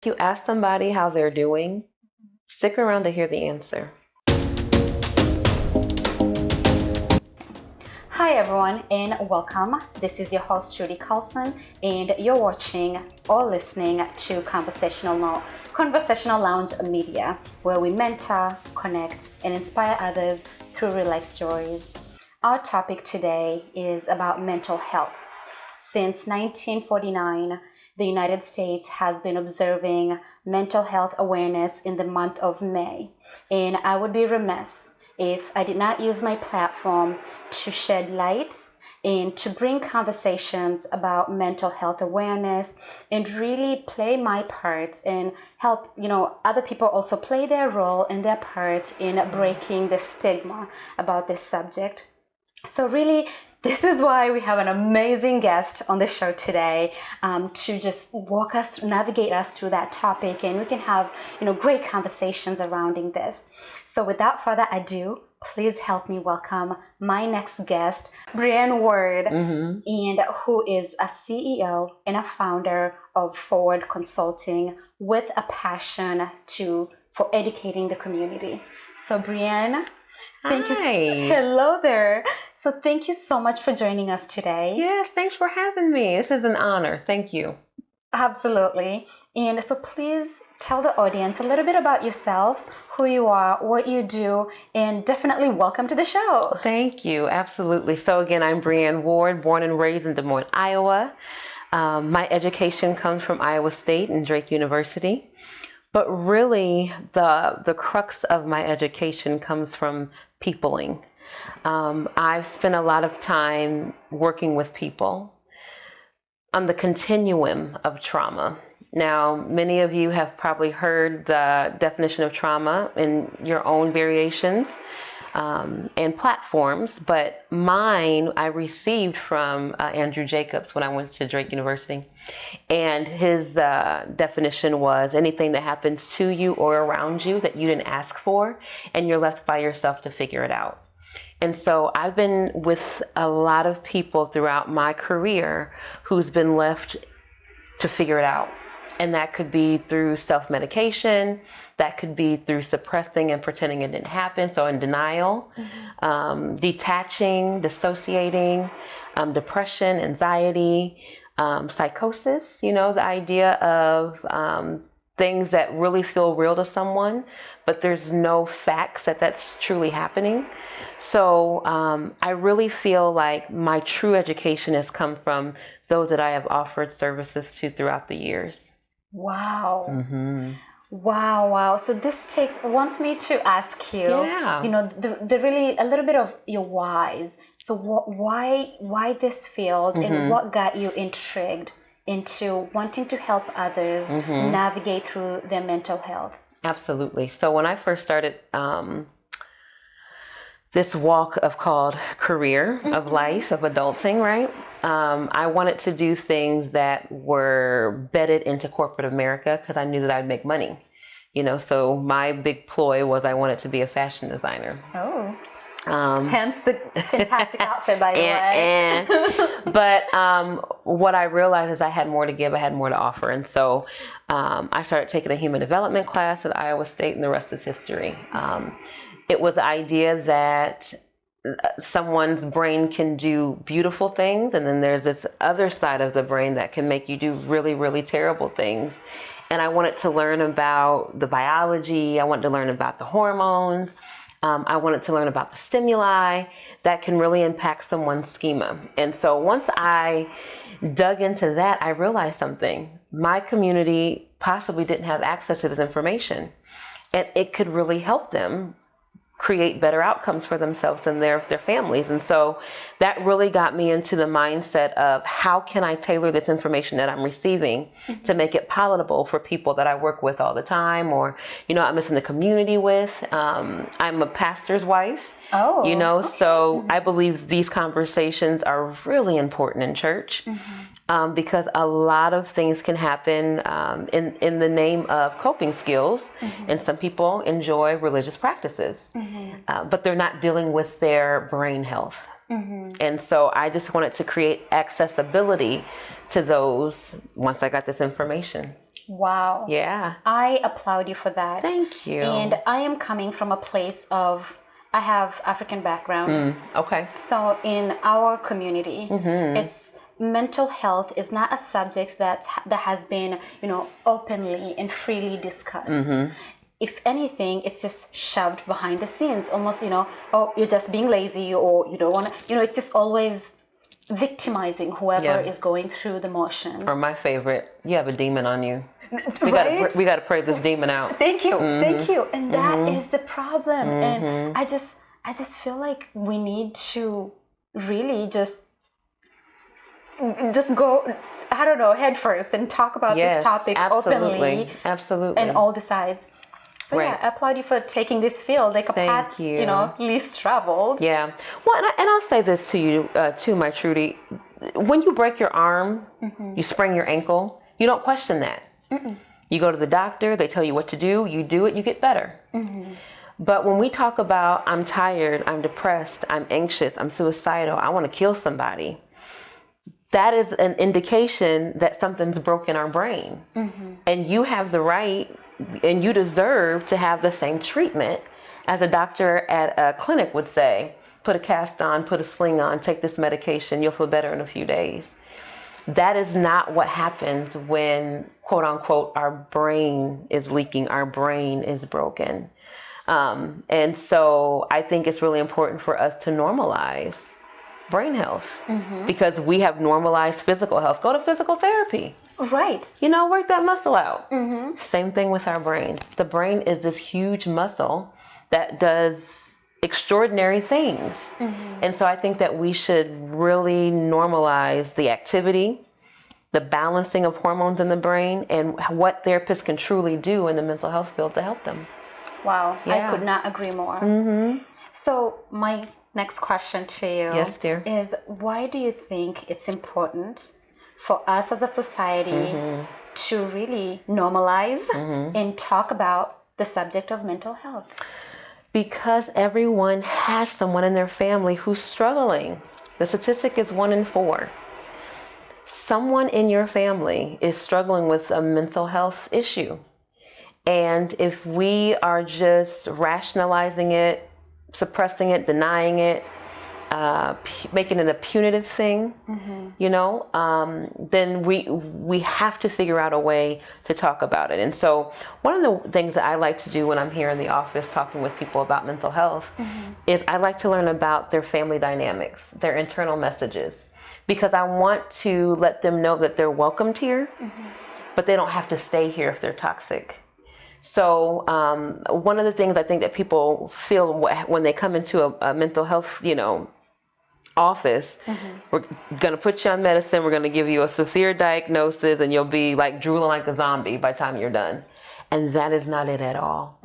If you ask somebody how they're doing, stick around to hear the answer. Hi everyone and welcome. This is your host Trudy Carlson and you're watching or listening to Conversational Lounge Media, where we mentor, connect, and inspire others through real life stories. Our topic today is about mental health. Since 1949, the United States has been observing mental health awareness in the month of May, and I would be remiss if I did not use my platform to shed light and to bring conversations about mental health awareness and really play my part and help, other people also play their role and their part in breaking the stigma about this subject. So really, this is why we have an amazing guest on the show today, to just navigate us through that topic, and we can have, great conversations surrounding this. So without further ado, please help me welcome my next guest, Breanne Ward, and who is a CEO and a founder of ForWard Consulting with a passion for educating the community. So Breanne, thank you. Hello there. So thank you so much for joining us today. Yes, thanks for having me. This is an honor. Thank you. Absolutely. And so please tell the audience a little bit about yourself, who you are, what you do, and definitely welcome to the show. Thank you. Absolutely. So again, I'm Breanne Ward, born and raised in Des Moines, Iowa. My education comes from Iowa State and Drake University. But really, the crux of my education comes from peopling. I've spent a lot of time working with people on the continuum of trauma. Now, many of you have probably heard the definition of trauma in your own variations and platforms, but mine I received from Andrew Jacobs when I went to Drake University. And his definition was anything that happens to you or around you that you didn't ask for, and you're left by yourself to figure it out. And so I've been with a lot of people throughout my career who's been left to figure it out. And that could be through self-medication, that could be through suppressing and pretending it didn't happen, so in denial, detaching, dissociating, depression, anxiety, psychosis, the idea of things that really feel real to someone, but there's no facts that that's truly happening. So I really feel like my true education has come from those that I have offered services to throughout the years. Wow. Wow. So this wants me to ask you, the really a little bit of your whys. So why this field and what got you intrigued into wanting to help others navigate through their mental health? Absolutely. So when I first started this walk called career of life, of adulting, right? I wanted to do things that were bedded into corporate America because I knew that I'd make money. So my big ploy was I wanted to be a fashion designer. Oh. Hence the fantastic outfit, by the way. But what I realized is I had more to give, I had more to offer. And so I started taking a human development class at Iowa State, and the rest is history. It was the idea that someone's brain can do beautiful things, and then there's this other side of the brain that can make you do really, really terrible things. And I wanted to learn about the biology. I wanted to learn about the hormones. I wanted to learn about the stimuli that can really impact someone's schema. And so once I dug into that, I realized something. My community possibly didn't have access to this information, and it could really help them create better outcomes for themselves and their families. And so that really got me into the mindset of how can I tailor this information that I'm receiving to make it palatable for people that I work with all the time, or, I'm just in the community with. I'm a pastor's wife. Okay. So I believe these conversations are really important in church. Because a lot of things can happen in the name of coping skills. And some people enjoy religious practices, but they're not dealing with their brain health. And so I just wanted to create accessibility to those once I got this information. Wow. Yeah. I applaud you for that. Thank you. And I am coming from a place of, I have African background. Okay. So in our community, it's mental health is not a subject that has been, openly and freely discussed. If anything, it's just shoved behind the scenes, almost, oh, you're just being lazy, or you don't want to, it's just always victimizing whoever is going through the motions. Or my favorite, you have a demon on you. Right? We gotta pray this demon out. Thank you. And that is the problem. And I just feel like we need to really just go, I don't know, head first and talk about this topic openly. Absolutely. And all the sides. So Right. I applaud you for taking this field, like a path, you. least traveled. Yeah. Well, and I'll say this to you, too, my Trudy. When you break your arm, you sprain your ankle, you don't question that. You go to the doctor, they tell you what to do, you do it, you get better. But when we talk about, I'm tired, I'm depressed, I'm anxious, I'm suicidal, I want to kill somebody, that is an indication that something's broken our brain. And you have the right, and you deserve to have the same treatment as a doctor at a clinic would say. Put a cast on, put a sling on, take this medication, you'll feel better in a few days. That is not what happens when, quote unquote, our brain is leaking, our brain is broken. And so I think it's really important for us to normalize brain health because we have normalized physical health. Go to physical therapy. Right. Work that muscle out. Same thing with our brains. The brain is this huge muscle that does extraordinary things. And so I think that we should really normalize the activity, the balancing of hormones in the brain, and what therapists can truly do in the mental health field to help them. Wow. I could not agree more. So my next question to you is, why do you think it's important for us as a society to really normalize and talk about the subject of mental health? Because everyone has someone in their family who's struggling. The statistic is 1 in 4. Someone in your family is struggling with a mental health issue. And if we are just rationalizing it, suppressing it, denying it, making it a punitive thing, then we have to figure out a way to talk about it. And so one of the things that I like to do when I'm here in the office talking with people about mental health is I like to learn about their family dynamics, their internal messages, because I want to let them know that they're welcomed here, but they don't have to stay here if they're toxic. So one of the things I think that people feel when they come into a mental health, office, we're going to put you on medicine, we're going to give you a severe diagnosis, and you'll be like drooling like a zombie by the time you're done. And that is not it at all.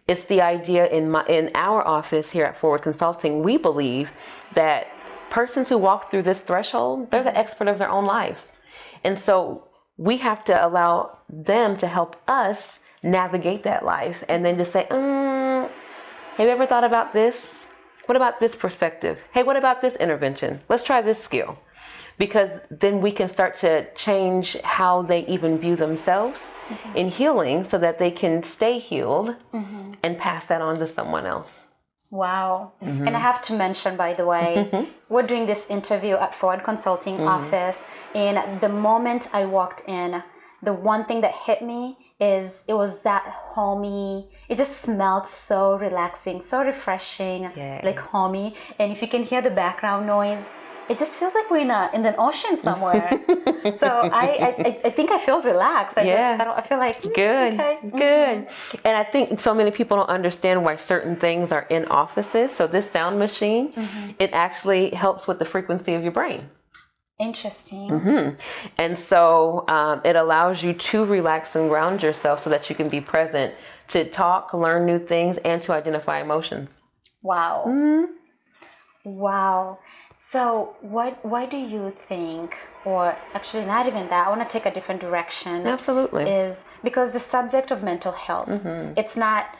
It's the idea in our office here at ForWard Consulting, we believe that persons who walk through this threshold, they're the expert of their own lives. And so we have to allow them to help us navigate that life, and then just say, have you ever thought about this? What about this perspective? Hey, what about this intervention? Let's try this skill. Because then we can start to change how they even view themselves in healing so that they can stay healed and pass that on to someone else. Wow. And I have to mention, by the way, we're doing this interview at ForWard Consulting office, and the moment I walked in, the one thing that hit me is it was that homey, it just smelled so relaxing, so refreshing, like homey. And if you can hear the background noise, it just feels like we're in an ocean somewhere. So I think I feel relaxed. I feel like good. Okay. And I think so many people don't understand why certain things are in offices. So this sound machine, it actually helps with the frequency of your brain. Interesting. And so it allows you to relax and ground yourself so that you can be present to talk, learn new things, and to identify emotions. Wow. Wow. So why do you think, or actually not even that, I want to take a different direction. Absolutely. Is because the subject of mental health, it's not,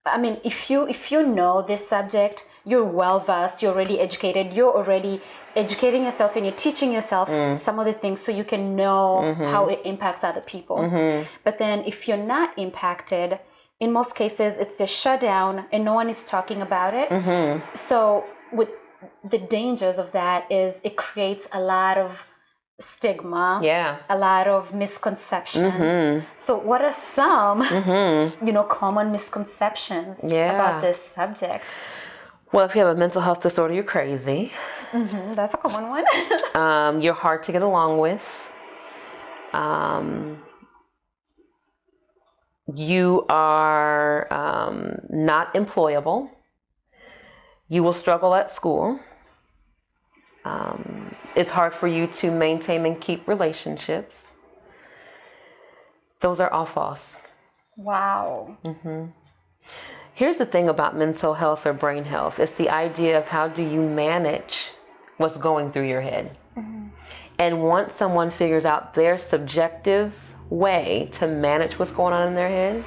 I mean, if you know this subject, you're well versed, you're already educated, you're already educating yourself and you're teaching yourself some of the things so you can know how it impacts other people. But then if you're not impacted, in most cases, it's just shut down and no one is talking about it. So with the dangers of that is it creates a lot of stigma, a lot of misconceptions. So what are some, common misconceptions about this subject? Well, if you have a mental health disorder, you're crazy. That's a common one. You're hard to get along with. You are not employable. You will struggle at school. It's hard for you to maintain and keep relationships. Those are all false. Wow. Here's the thing about mental health or brain health. It's the idea of how do you manage what's going through your head. And once someone figures out their subjective way to manage what's going on in their head,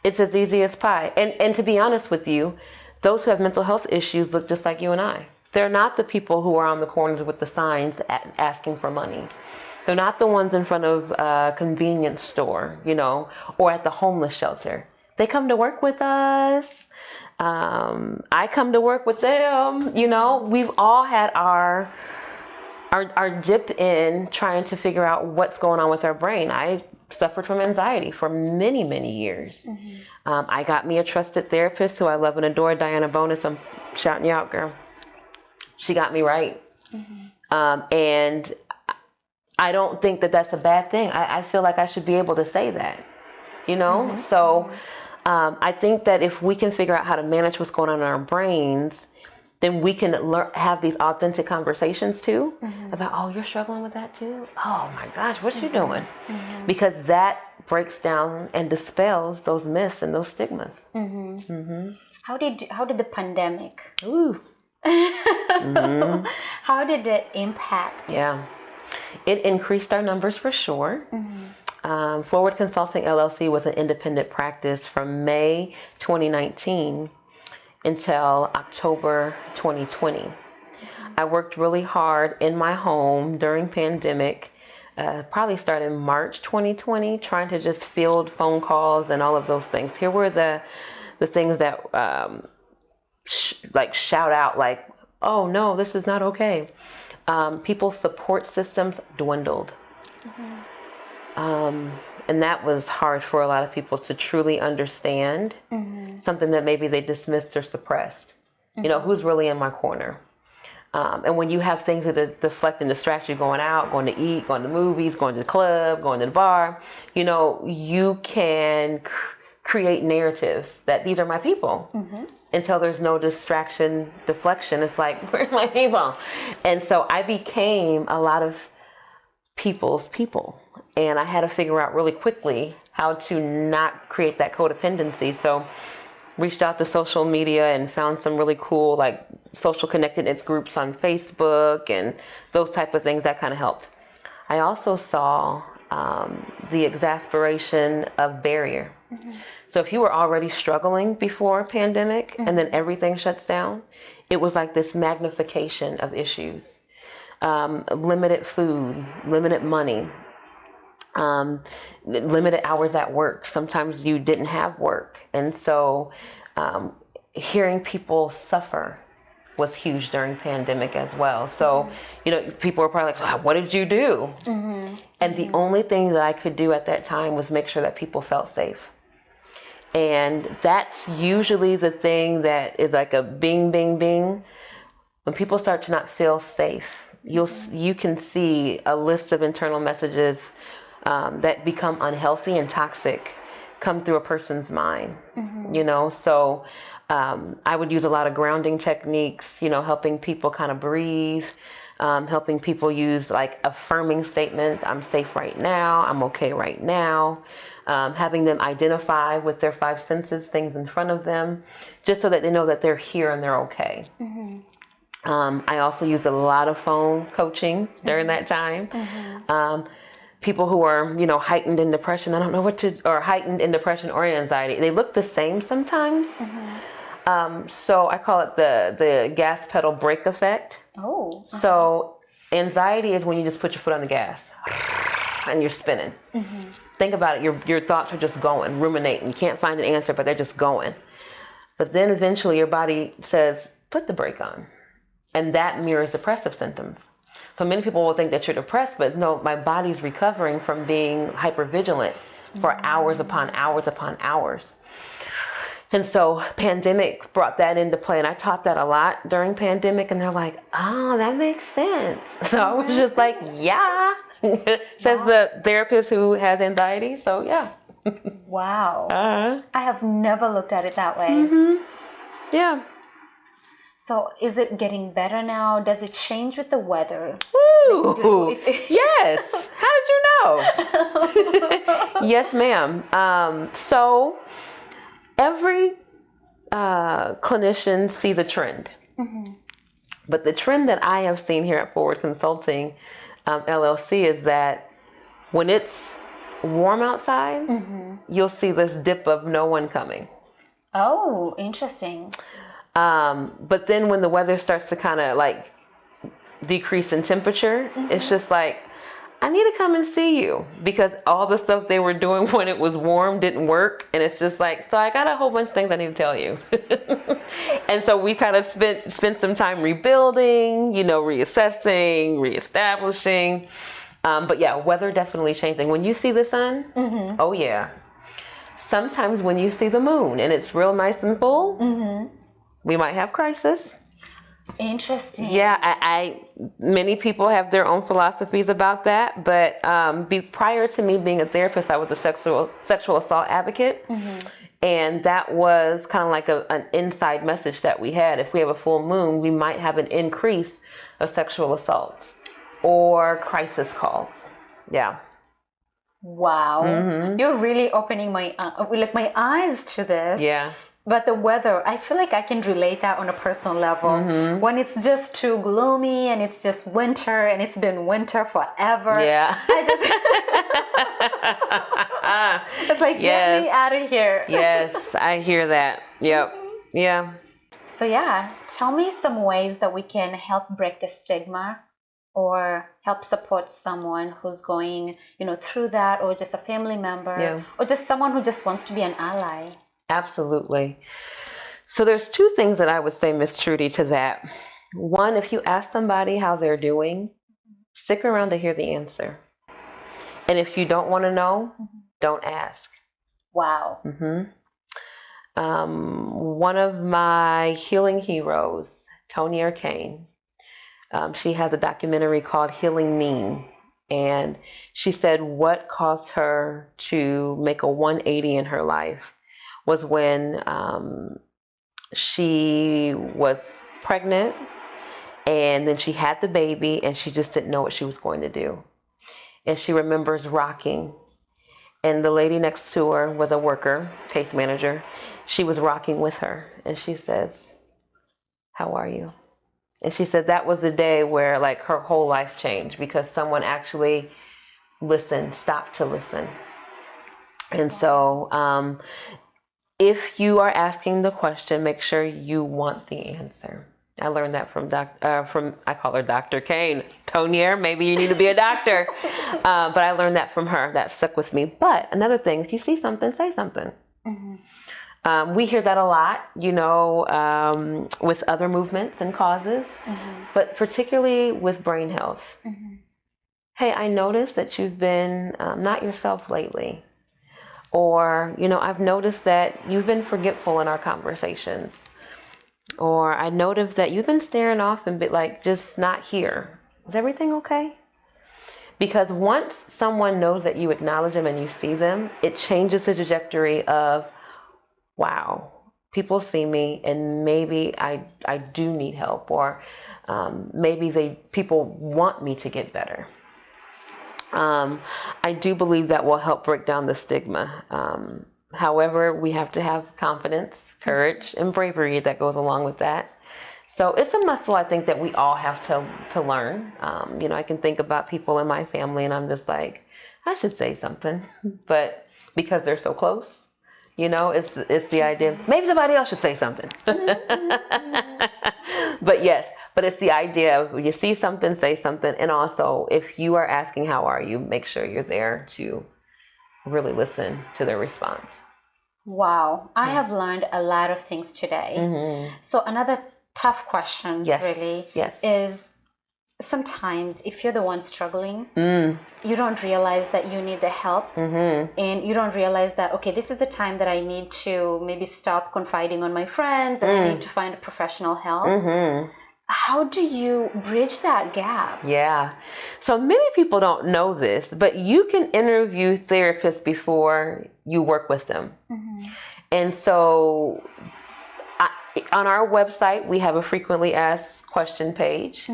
it's as easy as pie. And to be honest with you, those who have mental health issues look just like you and I. They're not the people who are on the corners with the signs asking for money. They're not the ones in front of a convenience store, or at the homeless shelter. They come to work with us. I come to work with them. We've all had our dip in trying to figure out what's going on with our brain. I suffered from anxiety for many, many years. I got me a trusted therapist who I love and adore, Diana Bonus. I'm shouting you out, girl. She got me right. And I don't think that that's a bad thing. I feel like I should be able to say that, So I think that if we can figure out how to manage what's going on in our brains, then we can have these authentic conversations too about, oh, you're struggling with that too? Oh my gosh, what you doing? Because that breaks down and dispels those myths and those stigmas. How did the pandemic, how did it impact? Yeah, it increased our numbers for sure. ForWard Consulting LLC was an independent practice from May 2019 until October 2020. I worked really hard in my home during pandemic, probably started in March 2020, trying to just field phone calls and all of those things. Here were the things that shout out like, oh no, this is not okay. People's support systems dwindled. And that was hard for a lot of people to truly understand, something that maybe they dismissed or suppressed. Who's really in my corner? And when you have things that deflect and distract you, going out, going to eat, going to movies, going to the club, going to the bar, you can create narratives that these are my people. Until there's no distraction, deflection, it's like, where's my people? And so I became a lot of people's people. And I had to figure out really quickly how to not create that codependency. So reached out to social media and found some really cool like social connectedness groups on Facebook and those type of things that kind of helped. I also saw the exasperation of barrier. So if you were already struggling before pandemic and then everything shuts down, it was like this magnification of issues. Limited food, limited money, limited hours at work. Sometimes you didn't have work. And so hearing people suffer was huge during pandemic as well. So, people were probably like, so what did you do? And the only thing that I could do at that time was make sure that people felt safe. And that's usually the thing that is like a bing, bing, bing. When people start to not feel safe, you can see a list of internal messages that become unhealthy and toxic come through a person's mind, So I would use a lot of grounding techniques, helping people kind of breathe, helping people use like affirming statements. I'm safe right now. I'm okay right now. Having them identify with their five senses, things in front of them, just so that they know that they're here and they're okay. I also used a lot of phone coaching during that time. People who are, heightened in depression, I don't know or heightened in depression or anxiety, they look the same sometimes. So I call it the gas pedal brake effect. Oh. So anxiety is when you just put your foot on the gas and you're spinning. Think about it. Your thoughts are just going, ruminating. You can't find an answer, but they're just going. But then eventually your body says, put the brake on. And that mirrors depressive symptoms. So many people will think that you're depressed, but no, my body's recovering from being hypervigilant for hours upon hours upon hours. And so pandemic brought that into play. And I taught that a lot during pandemic. And they're like, oh, that makes sense. So I was just like, yeah. Says the therapist who has anxiety. So yeah. Wow. Uh-huh. I have never looked at it that way. Yeah. So is it getting better now? Does it change with the weather? Ooh, yes. How did you know? Yes, ma'am. So every clinician sees a trend. But the trend that I have seen here at ForWard Consulting LLC is that when it's warm outside, you'll see this dip of no one coming. Oh, interesting. But then when the weather starts to kind of like decrease in temperature, it's just like, I need to come and see you, because all the stuff they were doing when it was warm didn't work. And it's just like, so I got a whole bunch of things I need to tell you. And so we kind of spent some time rebuilding, reassessing, reestablishing. But yeah, weather definitely changing. When you see the sun, oh yeah. Sometimes when you see the moon and it's real nice and full, we might have crisis. Interesting. Yeah, many people have their own philosophies about that, but prior to me being a therapist, I was a sexual assault advocate, and that was kind of like an inside message that we had. If we have a full moon, we might have an increase of sexual assaults or crisis calls. Yeah. Wow. You're really opening my eyes to this. Yeah. But the weather, I feel like I can relate that on a personal level. When it's just too gloomy and it's just winter and it's been winter forever. Yeah. It's like, get me out of here. Yes, I hear that. Yep. Yeah. So yeah, tell me some ways that we can help break the stigma or help support someone who's going, through that, or just a family member, or just someone who just wants to be an ally. Absolutely. So there's two things that I would say, Miss Trudy, to that. One, if you ask somebody how they're doing, stick around to hear the answer. And if you don't want to know, don't ask. Wow. One of my healing heroes, Tony Arcane, she has a documentary called Healing Mean. And she said what caused her to make a 180 in her life was when she was pregnant, and then she had the baby and she just didn't know what she was going to do. And she remembers rocking, and the lady next to her was a worker, case manager. She was rocking with her, and she says, "How are you?" And she said that was the day where like her whole life changed, because someone actually stopped to listen. And so if you are asking the question, make sure you want the answer. I learned that from I call her Dr. Kane. Tonier, maybe you need to be a doctor. But I learned that from her. That stuck with me. But another thing, if you see something, say something. We hear that a lot, with other movements and causes, but particularly with brain health. Hey, I noticed that you've been not yourself lately. Or, I've noticed that you've been forgetful in our conversations. Or I noticed that you've been staring off and just not here. Is everything okay? Because once someone knows that you acknowledge them and you see them, it changes the trajectory of, wow, people see me and maybe I do need help, or maybe people want me to get better. I do believe that will help break down the stigma. However, we have to have confidence, courage, and bravery that goes along with that. So it's a muscle I think that we all have to learn. I can think about people in my family and I'm just like, I should say something, but because they're so close, It's the idea. Maybe somebody else should say something. But yes, but it's the idea of when you see something, say something. And also, if you are asking, how are you, make sure you're there to really listen to their response. Wow. I have learned a lot of things today. So another tough question really is, sometimes if you're the one struggling, you don't realize that you need the help, and you don't realize that, okay, this is the time that I need to maybe stop confiding on my friends and I need to find professional help. How do you bridge that gap? Yeah. So many people don't know this, but you can interview therapists before you work with them. And so on our website, we have a frequently asked question page.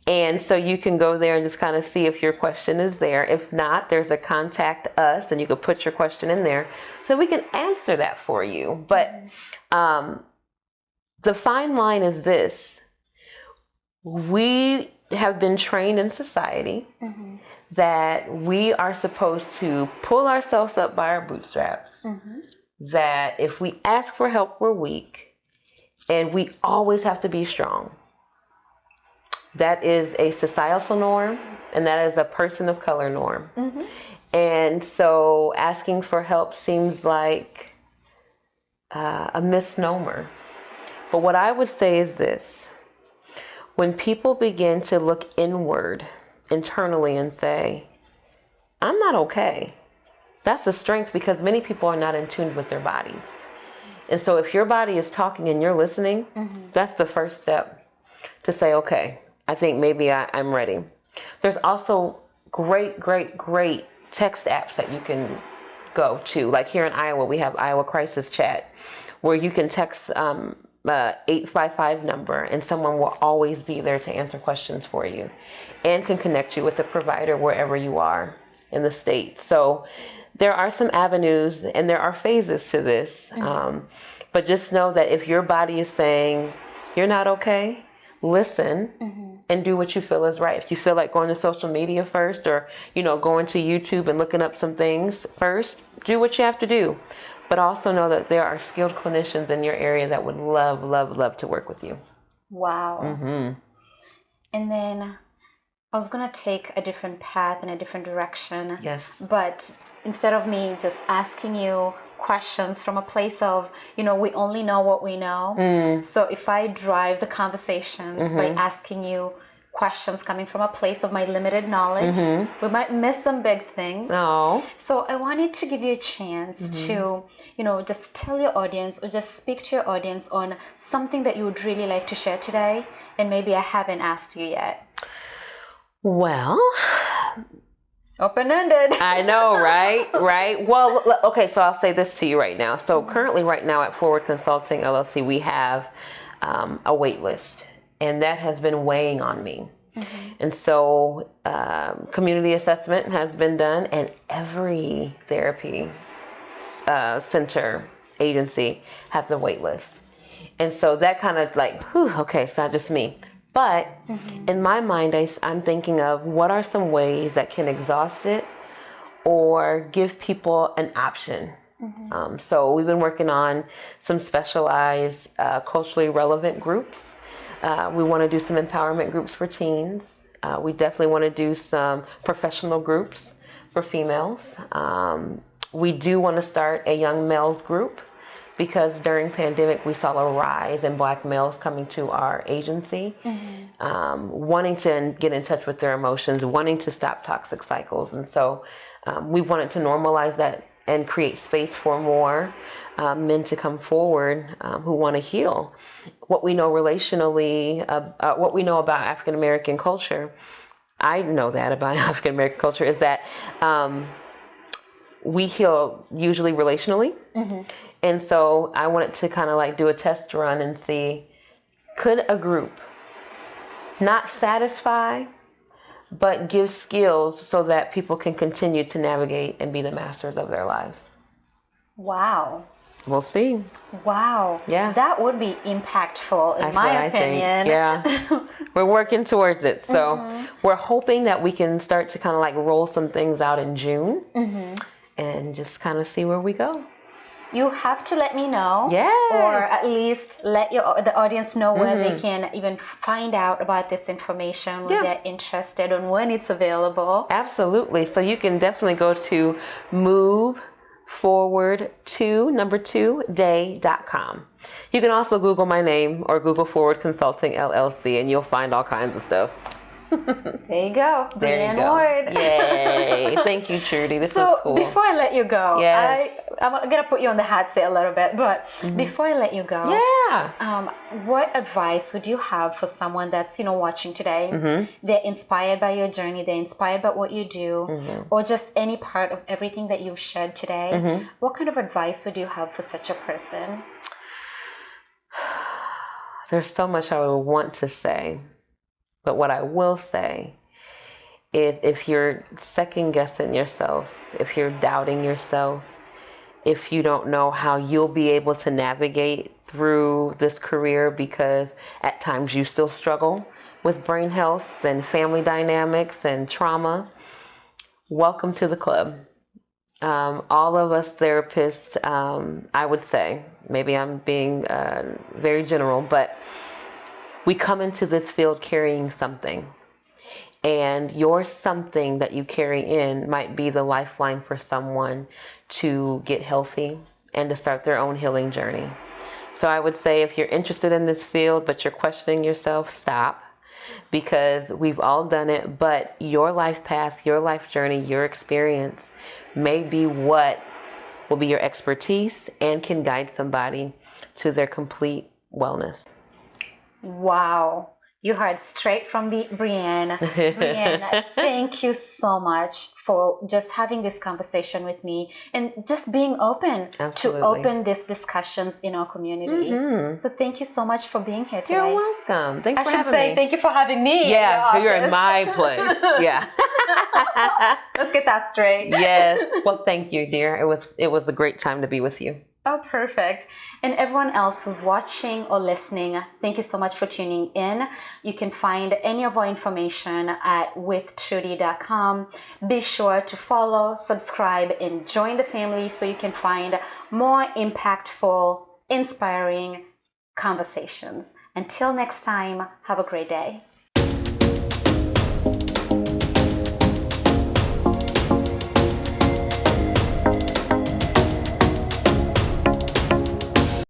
And so you can go there and just kind of see if your question is there. If not, there's a contact us, and you can put your question in there so we can answer that for you. But the fine line is this. We have been trained in society that we are supposed to pull ourselves up by our bootstraps, that if we ask for help, we're weak, and we always have to be strong. That is a societal norm, and that is a person of color norm. And so asking for help seems like a misnomer. But what I would say is this. When people begin to look inward, internally, and say, I'm not okay, that's a strength, because many people are not in tune with their bodies. And so if your body is talking and you're listening, that's the first step to say, okay, I think maybe I'm ready. There's also great text apps that you can go to. Like here in Iowa, we have Iowa Crisis Chat, where you can text 855 number, and someone will always be there to answer questions for you and can connect you with a provider wherever you are in the state. So there are some avenues and there are phases to this. But just know that if your body is saying you're not okay, listen and do what you feel is right. If you feel like going to social media first, or, going to YouTube and looking up some things first, do what you have to do. But also know that there are skilled clinicians in your area that would love to work with you. Wow. And then I was going to take a different path in a different direction. Yes. But instead of me just asking you questions from a place of, we only know what we know. So if I drive the conversations by asking you questions coming from a place of my limited knowledge, we might miss some big things. So I wanted to give you a chance to, just tell your audience, or just speak to your audience on something that you would really like to share today, and maybe I haven't asked you yet. Well, open-ended. I know, right? Well, okay, so I'll say this to you right now. So currently right now at ForWard Consulting LLC, we have a wait list. And that has been weighing on me. And so community assessment has been done, and every therapy center agency has a wait list. And so that kind of like, okay, it's not just me. But in my mind, I'm thinking of what are some ways that can exhaust it or give people an option. So we've been working on some specialized culturally relevant groups. We want to do some empowerment groups for teens. We definitely want to do some professional groups for females. We do want to start a young males group, because during pandemic, we saw a rise in Black males coming to our agency, wanting to get in touch with their emotions, wanting to stop toxic cycles. And so we wanted to normalize that and create space for more men to come forward who want to heal. What we know relationally, what we know about African American culture, I know that about African American culture, is that we heal usually relationally. And so I wanted to kind of like do a test run and see, could a group not satisfy, but give skills so that people can continue to navigate and be the masters of their lives. Wow. We'll see. Wow. Yeah. That would be impactful, in my opinion. Yeah. We're working towards it. So we're hoping that we can start to kind of like roll some things out in June and just kind of see where we go. you have to let me know, Yes. or at least let the audience know where they can even find out about this information when they're interested and when it's available. Absolutely. So you can definitely go to moveforward2day.com. You can also Google my name or Google Forward Consulting LLC, and you'll find all kinds of stuff. There you go. There you Breanne go. Ward. Yay. Thank you, Trudy. This is cool. Before I let you go, Yes. I'm going to put you on the hot seat a little bit, but before I let you go, what advice would you have for someone that's, watching today? They're inspired by your journey. They're inspired by what you do, or just any part of everything that you've shared today. What kind of advice would you have for such a person? There's so much I would want to say. But what I will say is, if you're second guessing yourself, if you're doubting yourself, if you don't know how you'll be able to navigate through this career, because at times you still struggle with brain health and family dynamics and trauma, welcome to the club. All of us therapists, I would say, maybe I'm being very general, but we come into this field carrying something, and your something that you carry in might be the lifeline for someone to get healthy and to start their own healing journey. So I would say, if you're interested in this field, but you're questioning yourself, stop, because we've all done it, but your life path, your life journey, your experience may be what will be your expertise and can guide somebody to their complete wellness. Wow. You heard straight from Breanne. Breanne, thank you so much for just having this conversation with me and just being open to open these discussions in our community. So thank you so much for being here today. You're welcome. Thanks for having me. I should say thank you for having me. Yeah, you're in my place. Yeah. Let's get that straight. Yes. Well, thank you, dear. It was a great time to be with you. Oh, perfect. And everyone else who's watching or listening, thank you so much for tuning in. You can find any of our information at withtrudy.com. Be sure to follow, subscribe, and join the family so you can find more impactful, inspiring conversations. Until next time, have a great day.